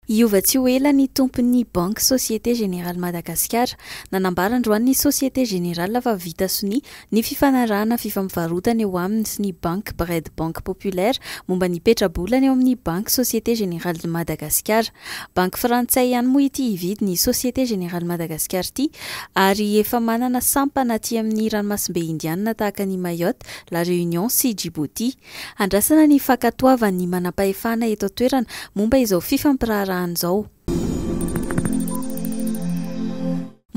Iova tsy ho ela ny tompon'ny Banque Société Générale Madagascar nanambarandroany ny Société Générale fa vita soni ny fifanarahana fifampivarotana eo aminy sy ny Banque Bred Banque Populaire momba ny petrabolana eo amin'ny Banque Société Générale de Madagascar. Banque frantsay ihany moa ity hividy ny Société Générale Madagascar ity ary efa manana sampana aty amin'ny ranomasimbe indiana tahaka ny Mayotte, La Réunion sy Djibouti. Andrasana ny fankatoavan'ny manam-pahefana eto an-toerana momba izao fifampiraharaha an'izao.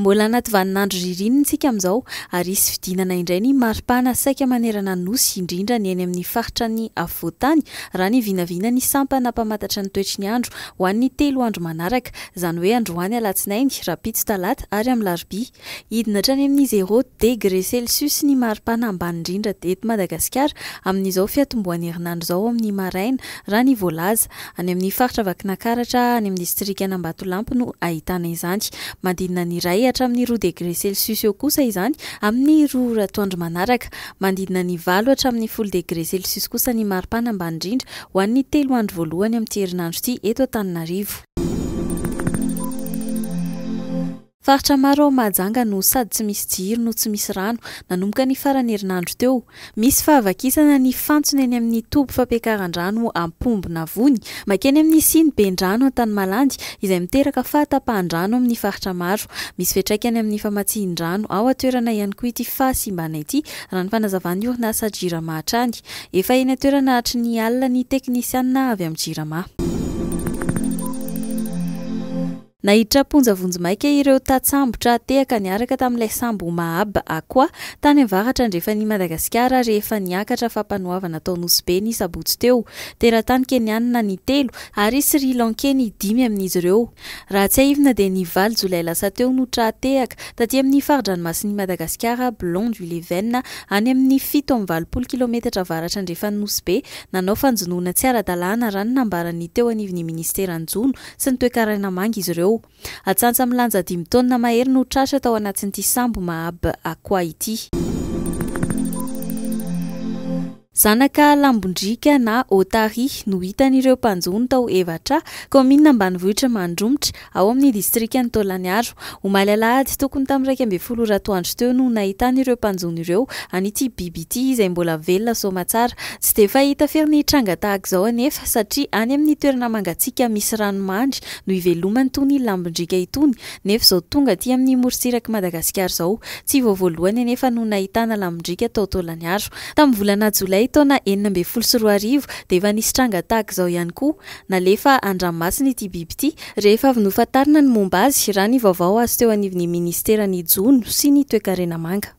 Mbola anaty vaninandro ririnina isika amin'izao ary isy fidinana indray ny maripana saika manerana nosy indrindra ny eny amin'ny faritra ny afovoantany raha ny vinavina ny sampana mpamantatra ny toetry ny andro ho an'ny 3 andro manaraka, izany hoe androany alatsinainy, rapitso talata ary amin'ny larobia. Hidina hatrany amin'ny 0 degré celsius ny maripana ambany indrindra eto Madagasikara amin'izao fiatomboan'ny herinandro izao amin'ny maraina raha ny voalaza. Any amin'ny faritra Vakinankaratra, any amin'ny distrikana Ambatolampy no ahitana izany. Mandinina ny iray hatramin'ny 2 degré celsius eo kosa izany amin'ny 2 atoandro manaraka, mandidina ny 4 hatramin'ny 10 degré celsius kosa ny maripana ambany indrindra ho an'ny 3 andro voalohany amin'ity herinandro ity eto Antananarivo. Faritra maro ao Mahajanga no sady tsy misy jiro no tsy misy rano nanomboka ny farany herinandro teo. Misy fahavakisana ny fantsona eny amin'ny tobo fampiakaran-drano Ampombona Vony makeny amin'ny siny Bendrano Antanimalandy izay miteraka fahatapahan-drano amin'ny faritra maro. Misy fiantraikany amin'ny famatsihin-drano ao atoerana ihany koa ity fahasimbana ity raha ny fanazavan'ny orinasa Jirama hatrany. Efa eny atoerana hatry ny alina ny teknisianina avy amin'ny Jirama. Nahiditra ponjavonjomaika ireo tatsambotra tehaka niaraka tamin'ilay sambo Mahaba Akoa tany Avaratra andrefany Madagasikara rehefa niakatra fampanoavana tao Nosy Be ny sabotsy teo. Teratany Kenianina ny 3 ary Sri Lankeny ny 5 amin'izy ireo. Raha tsy aivina dia ny 9 Jolay lasa teo no trahatehaka taty amin'ny faridranomasin'i Madagasikara Blond du Leven any amin'ny 740 km avaratra andrefany Nosy Be nanao fanjonoana tsy ara-dalàna raha ny nambaran'ny teo anivon'ny ministeran-jono sy ny toe-karena manga izy ireo. Atsantsa milanja 5 taona mahery no tratra tao anatin'ity sambo Mahaba Akoa ity. Zanaka Lambondrika na Otari no hitan'ireo mpanjono tao Evatra, komina ambanivohitra Mandromitra ao amin'ny distrikany Tolagnaro. Omaly alahady tokony tamin'ny 12 ratoandro teo no nahitan'ireo mpanjono ireo an'ity biby ity izay mbola velona soamatsara. Tsy dia fahita firy ny tranga tahaka izao anefa satria any amin'ny toerana mangatsiaka misy ranomandry no ivelomany itony lambondrika itony, nefa izao tonga aty amin'ny morotsiraka Madagasikara izao. Tsy voalohany anefa no nahitana lambondrika tao Tolagnaro. Tamin'ny volana Jolay taona 2024 dia efa nisy tranga tahaka izao ihany koa, nalefa an-dranomasina ity biby ity rehefa avy nofantarina ny momba azy raha ny vaovao azo teo anivon'ny ministeran'ny Jono sy ny toe-karena manga.